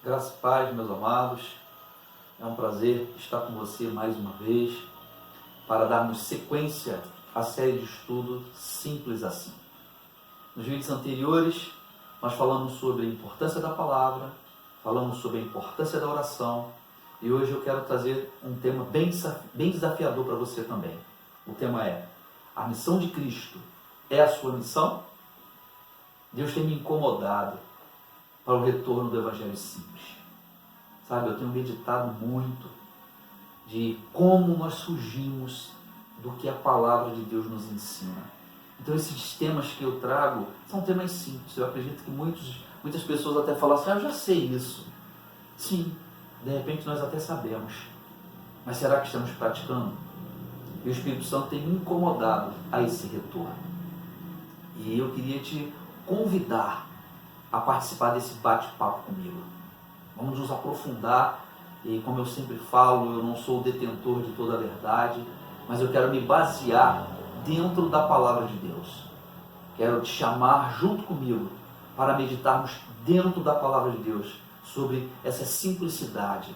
Graça e paz, meus amados. É um prazer estar com você mais uma vez para darmos sequência à série de estudo Simples Assim. Nos vídeos anteriores, nós falamos sobre a importância da palavra, falamos sobre a importância da oração e hoje eu quero trazer um tema bem desafiador para você também. O tema é: a missão de Cristo é a sua missão? Deus tem me incomodado para o retorno do Evangelho simples. Sabe, eu tenho meditado muito de como nós fugimos do que a palavra de Deus nos ensina. Então esses temas que eu trago são temas simples. Eu acredito que muitas pessoas até falam assim: eu já sei isso. Sim, de repente nós até sabemos. Mas será que estamos praticando? E o Espírito Santo tem me incomodado a esse retorno. E eu queria te convidar a participar desse bate-papo comigo. Vamos nos aprofundar, e como eu sempre falo, eu não sou o detentor de toda a verdade, mas eu quero me basear dentro da palavra de Deus. Quero te chamar junto comigo para meditarmos dentro da palavra de Deus sobre essa simplicidade,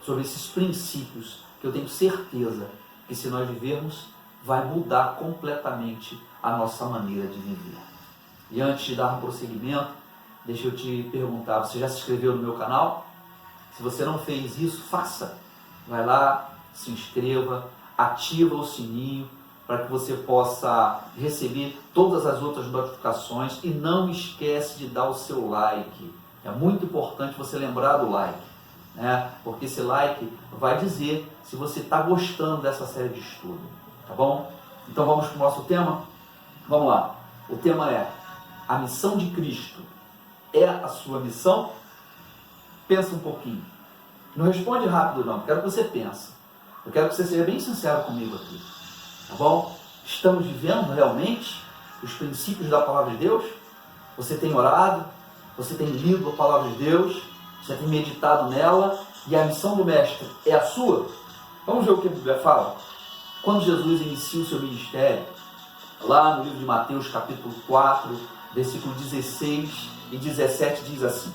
sobre esses princípios que eu tenho certeza que, se nós vivermos, vai mudar completamente a nossa maneira de viver. E antes de dar um prosseguimento, deixa eu te perguntar: você já se inscreveu no meu canal? Se você não fez isso, faça. Vai lá, se inscreva, ativa o sininho para que você possa receber todas as outras notificações e não esquece de dar o seu like. É muito importante você lembrar do like, né? Porque esse like vai dizer se você está gostando dessa série de estudo, tá bom? Então vamos para o nosso tema? Vamos lá. O tema é: a missão de Cristo é a sua missão? Pensa um pouquinho. Não responde rápido não, quero que você pense. Eu quero que você seja bem sincero comigo aqui. Tá bom? Estamos vivendo realmente os princípios da palavra de Deus? Você tem orado? Você tem lido a palavra de Deus? Você tem meditado nela? E a missão do Mestre é a sua? Vamos ver o que a Bíblia fala? Quando Jesus inicia o seu ministério, lá no livro de Mateus capítulo 4, versículo 16 e 17 diz assim: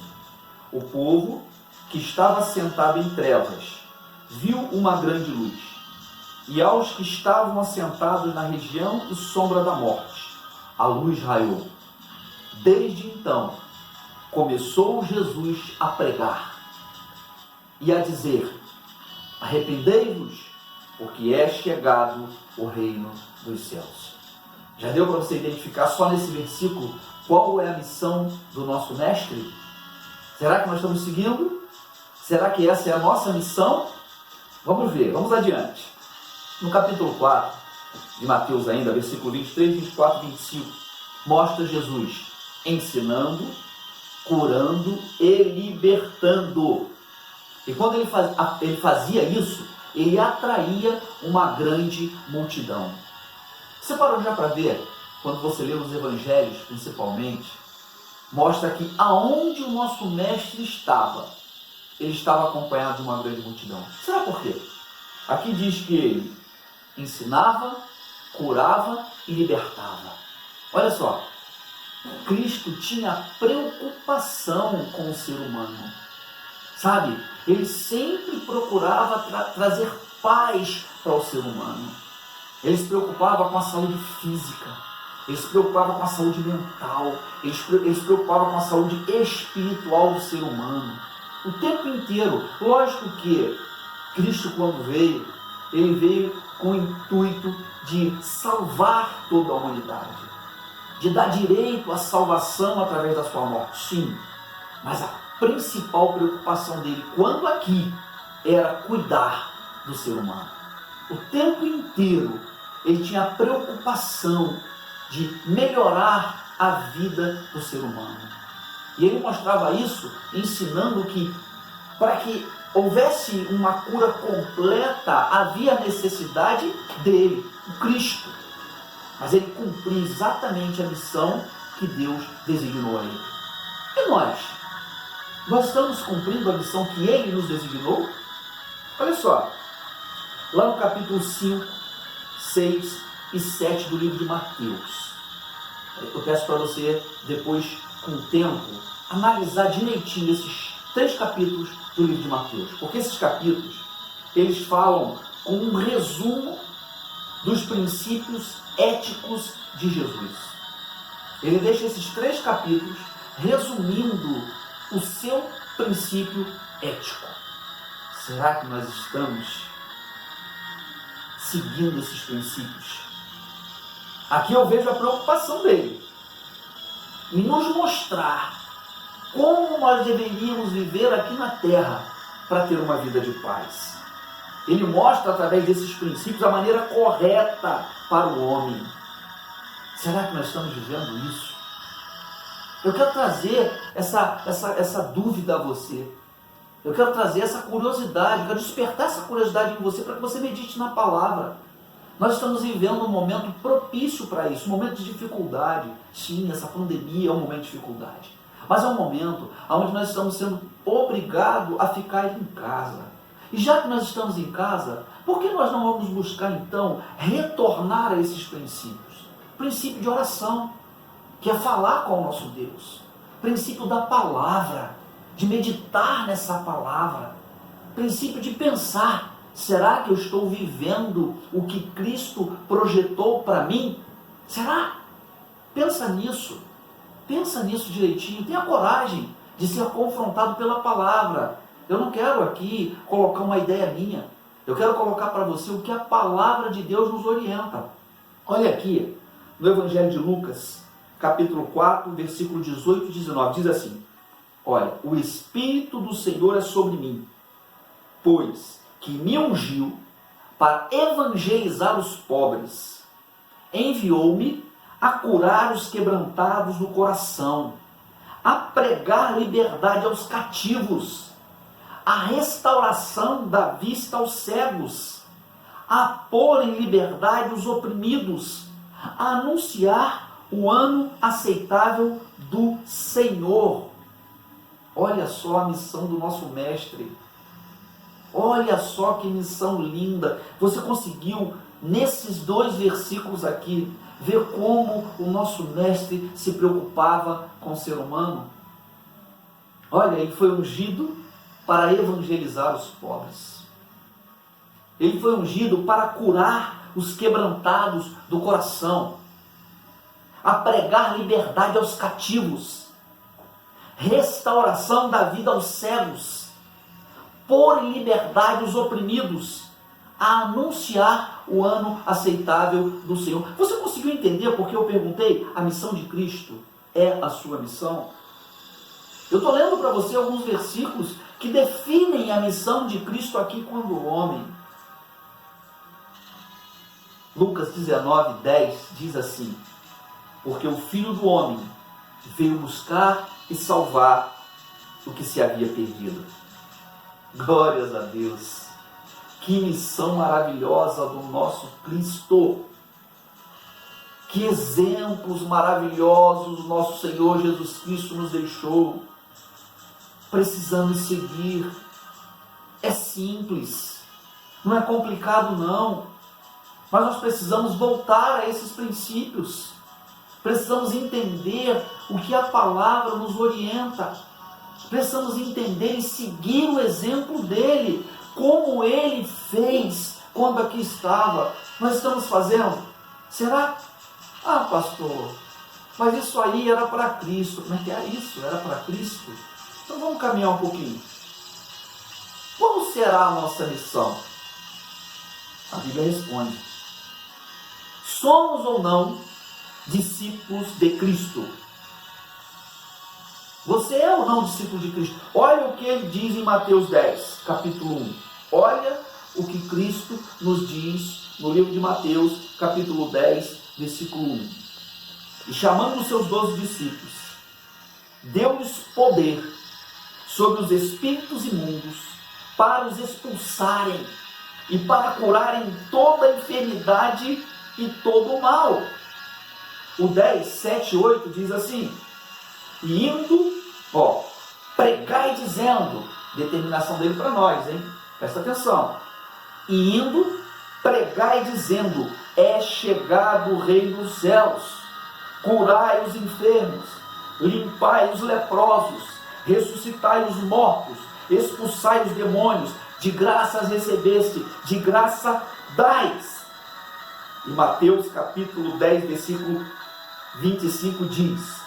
o povo que estava sentado em trevas viu uma grande luz, e aos que estavam assentados na região e sombra da morte, a luz raiou. Desde então começou Jesus a pregar e a dizer: arrependei-vos, porque é chegado o reino dos céus. Já deu para você identificar só nesse versículo qual é a missão do nosso Mestre? Será que nós estamos seguindo? Será que essa é a nossa missão? Vamos ver, vamos adiante. No capítulo 4 de Mateus ainda, versículo 23, 24 e 25, mostra Jesus ensinando, curando e libertando. E quando ele fazia isso, ele atraía uma grande multidão. Você parou já para ver, quando você lê os evangelhos principalmente, mostra que aonde o nosso mestre estava, ele estava acompanhado de uma grande multidão. Será por quê? Aqui diz que ele ensinava, curava e libertava. Olha só, Cristo tinha preocupação com o ser humano. Sabe, ele sempre procurava trazer paz para o ser humano. Ele se preocupava com a saúde física, ele se preocupava com a saúde mental, ele se preocupava com a saúde espiritual do ser humano. O tempo inteiro. Lógico que Cristo, quando veio, ele veio com o intuito de salvar toda a humanidade, de dar direito à salvação através da sua morte, sim. Mas a principal preocupação dele, quando aqui, era cuidar do ser humano. O tempo inteiro ele tinha a preocupação de melhorar a vida do ser humano. E ele mostrava isso ensinando que, para que houvesse uma cura completa, havia necessidade dele, o Cristo. Mas ele cumpria exatamente a missão que Deus designou a ele. E nós? Nós estamos cumprindo a missão que ele nos designou? Olha só, lá no capítulo 5, 6 e 7 do livro de Mateus. Eu peço para você, depois, com o tempo, analisar direitinho esses 3 capítulos do livro de Mateus, porque esses capítulos, eles falam com um resumo dos princípios éticos de Jesus. Ele deixa esses 3 capítulos resumindo o seu princípio ético. Será que nós estamos seguindo esses princípios? Aqui eu vejo a preocupação dele em nos mostrar como nós deveríamos viver aqui na terra para ter uma vida de paz. Ele mostra através desses princípios a maneira correta para o homem. Será que nós estamos vivendo isso? Eu quero trazer essa dúvida a você. Eu quero trazer essa curiosidade, eu quero despertar essa curiosidade em você para que você medite na palavra. Nós estamos vivendo um momento propício para isso, um momento de dificuldade. Sim, essa pandemia é um momento de dificuldade. Mas é um momento onde nós estamos sendo obrigados a ficar em casa. E já que nós estamos em casa, por que nós não vamos buscar então retornar a esses princípios? Princípio de oração, que é falar com o nosso Deus. Princípio da palavra, de meditar nessa palavra. Princípio de pensar, será que eu estou vivendo o que Cristo projetou para mim? Será? Pensa nisso direitinho, tenha coragem de ser confrontado pela palavra. Eu não quero aqui colocar uma ideia minha, eu quero colocar para você o que a palavra de Deus nos orienta. Olha aqui, no Evangelho de Lucas, capítulo 4, versículo 18 e 19, diz assim: olha, o Espírito do Senhor é sobre mim, pois que me ungiu para evangelizar os pobres, enviou-me a curar os quebrantados no coração, a pregar liberdade aos cativos, a restauração da vista aos cegos, a pôr em liberdade os oprimidos, a anunciar o ano aceitável do Senhor. Olha só a missão do nosso mestre. Olha só que missão linda. Você conseguiu, nesses 2 versículos aqui, ver como o nosso mestre se preocupava com o ser humano? Olha, ele foi ungido para evangelizar os pobres. Ele foi ungido para curar os quebrantados do coração, a pregar liberdade aos cativos, restauração da vida aos cegos, pôr em liberdade os oprimidos, a anunciar o ano aceitável do Senhor. Você conseguiu entender porque eu perguntei? A missão de Cristo é a sua missão? Eu estou lendo para você alguns versículos que definem a missão de Cristo aqui quando homem. Lucas 19, 10 diz assim: porque o Filho do Homem veio buscar e salvar o que se havia perdido. Glórias a Deus! Que missão maravilhosa do nosso Cristo! Que exemplos maravilhosos o nosso Senhor Jesus Cristo nos deixou. Precisamos seguir. É simples, não é complicado não, mas nós precisamos voltar a esses princípios. Precisamos entender o que a palavra nos orienta. Precisamos entender e seguir o exemplo dele, como ele fez quando aqui estava. Nós estamos fazendo? Será? Ah, pastor, mas isso aí era para Cristo. Como é que é isso? Era para Cristo? Então vamos caminhar um pouquinho. Qual será a nossa missão? A Bíblia responde: somos ou não discípulos de Cristo? Você é ou não discípulo de Cristo? Olha o que ele diz em Mateus 10, capítulo 1. Olha o que Cristo nos diz no livro de Mateus, capítulo 10, versículo 1. E chamando os seus 12 discípulos, deu-lhes poder sobre os espíritos imundos para os expulsarem e para curarem toda a enfermidade e todo o mal. O 10, 7, 8 diz assim: e indo, pregai dizendo, determinação dele para nós, hein? Presta atenção. E indo, pregai dizendo, é chegado o reino dos céus, curai os enfermos, limpai os leprosos, ressuscitai os mortos, expulsai os demônios, de graça as recebeste, de graça dais. E Mateus capítulo 10, versículo 25 diz: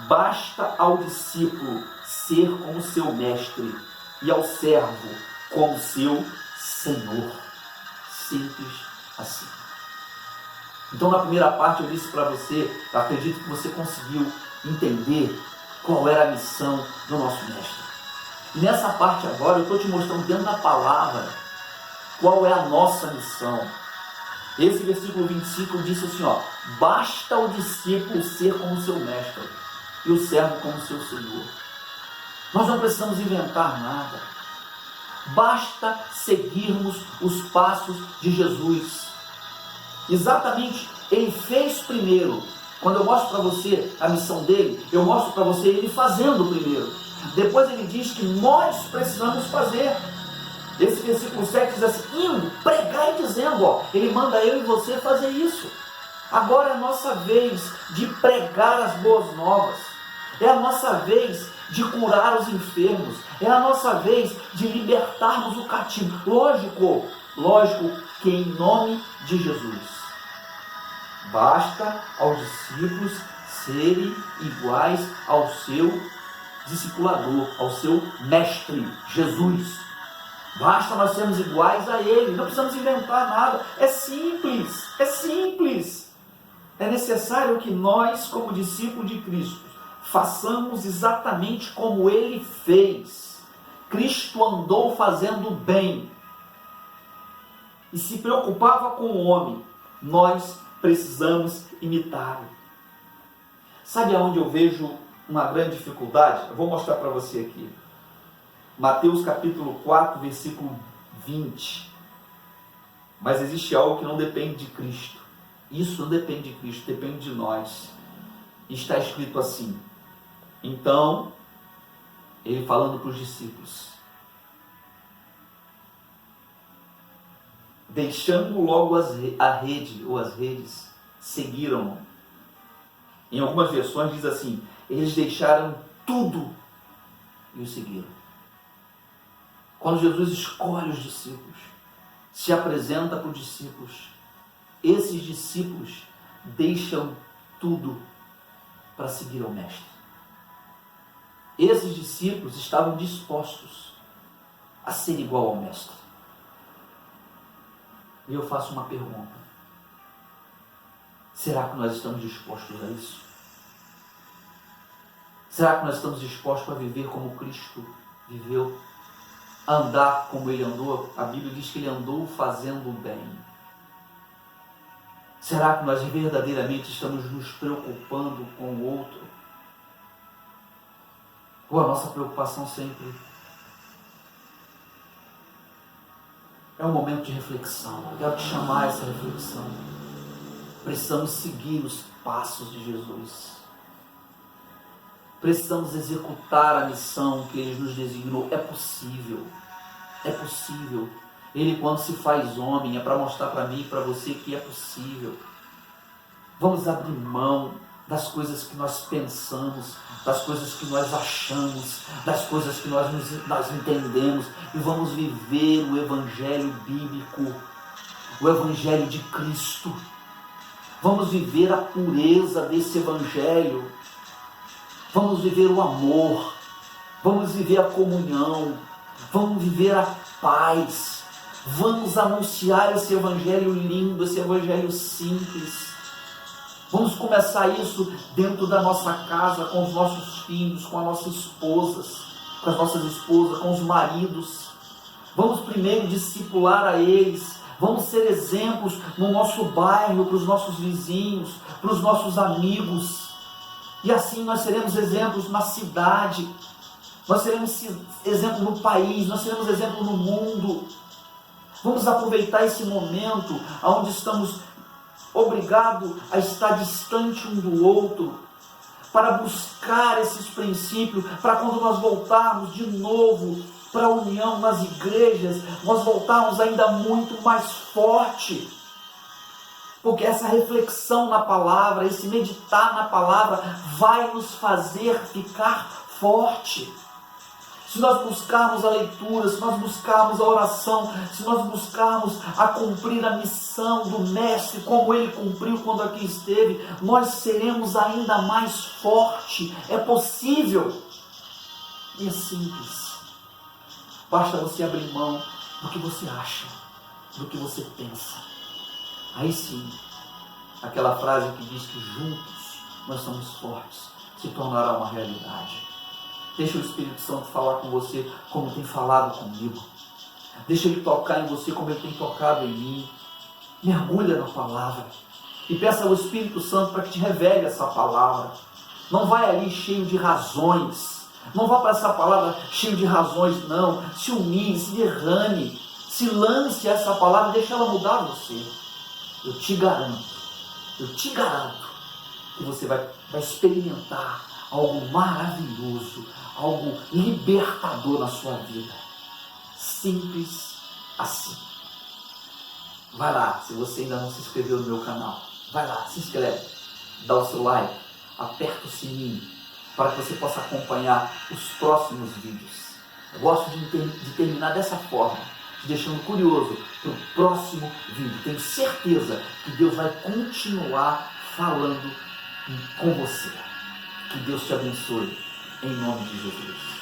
basta ao discípulo ser como seu mestre e ao servo como seu senhor. Simples assim. Então, na primeira parte eu disse para você, eu acredito que você conseguiu entender qual era a missão do nosso mestre. E nessa parte agora eu estou te mostrando dentro da palavra qual é a nossa missão. Esse versículo 25 diz assim, basta o discípulo ser como seu mestre e o servo como seu senhor. Nós não precisamos inventar nada. Basta seguirmos os passos de Jesus. Exatamente, ele fez primeiro. Quando eu mostro para você a missão dele, eu mostro para você ele fazendo primeiro. Depois ele diz que nós precisamos fazer. Esse versículo 7 diz assim, indo, pregar e dizendo, ele manda eu e você fazer isso. Agora é a nossa vez de pregar as boas novas. É a nossa vez de curar os enfermos. É a nossa vez de libertarmos o cativo. Lógico que em nome de Jesus. Basta aos discípulos serem iguais ao seu discipulador, ao seu mestre, Jesus. Basta nós sermos iguais a ele, não precisamos inventar nada. É simples, é simples. É necessário que nós, como discípulos de Cristo, façamos exatamente como ele fez. Cristo andou fazendo bem e se preocupava com o homem. Nós precisamos imitá-lo. Sabe aonde eu vejo uma grande dificuldade? Eu vou mostrar para você aqui. Mateus capítulo 4, versículo 20. Mas existe algo que não depende de Cristo. Isso não depende de Cristo, depende de nós. Está escrito assim. Então, ele falando para os discípulos, deixando logo a rede ou as redes, seguiram-no. Em algumas versões diz assim, eles deixaram tudo e o seguiram. Quando Jesus escolhe os discípulos, se apresenta para os discípulos, esses discípulos deixam tudo para seguir ao Mestre. Esses discípulos estavam dispostos a ser igual ao Mestre. E eu faço uma pergunta. Será que nós estamos dispostos a isso? Será que nós estamos dispostos a viver como Cristo viveu? A andar como ele andou? A Bíblia diz que ele andou fazendo o bem. Será que nós verdadeiramente estamos nos preocupando com o outro? Ou a nossa preocupação sempre é um momento de reflexão? Eu quero te chamar a essa reflexão. Precisamos seguir os passos de Jesus. Precisamos executar a missão que ele nos designou. É possível. É possível. Ele, quando se faz homem, é para mostrar para mim e para você que é possível. Vamos abrir mão das coisas que nós pensamos, das coisas que nós achamos, das coisas que nós entendemos, e vamos viver o Evangelho bíblico, o Evangelho de Cristo. Vamos viver a pureza desse Evangelho. Vamos viver o amor. Vamos viver a comunhão. Vamos viver a paz. Vamos anunciar esse Evangelho lindo, esse Evangelho simples. Vamos começar isso dentro da nossa casa, com os nossos filhos, com as nossas esposas, com os maridos. Vamos primeiro discipular a eles. Vamos ser exemplos no nosso bairro, para os nossos vizinhos, para os nossos amigos. E assim nós seremos exemplos na cidade. Nós seremos exemplo no país, nós seremos exemplo no mundo. Vamos aproveitar esse momento onde estamos obrigados a estar distante um do outro, para buscar esses princípios, para quando nós voltarmos de novo para a união nas igrejas, nós voltarmos ainda muito mais forte. Porque essa reflexão na palavra, esse meditar na palavra, vai nos fazer ficar forte. se nós buscarmos a leitura, se nós buscarmos a oração, se nós buscarmos a cumprir a missão do Mestre, como Ele cumpriu quando aqui esteve, nós seremos ainda mais fortes. É possível. E é simples. Basta você abrir mão do que você acha, do que você pensa. Aí sim, aquela frase que diz que juntos nós somos fortes, se tornará uma realidade. Deixa o Espírito Santo falar com você como tem falado comigo. Deixa Ele tocar em você como Ele tem tocado em mim. Mergulha na palavra e peça ao Espírito Santo para que te revele essa palavra. Não vai ali cheio de razões. Não vá para essa palavra cheio de razões, não. Se humilhe, se derrame, se lance essa palavra, deixa ela mudar você. Eu te garanto que você vai experimentar algo maravilhoso, algo libertador na sua vida. Simples assim. Vai lá, se você ainda não se inscreveu no meu canal, vai lá, se inscreve, dá o seu like, aperta o sininho, para que você possa acompanhar os próximos vídeos. Eu gosto de terminar dessa forma, te deixando curioso para o próximo vídeo. Tenho certeza que Deus vai continuar falando com você. Que Deus te abençoe, em nome de Jesus.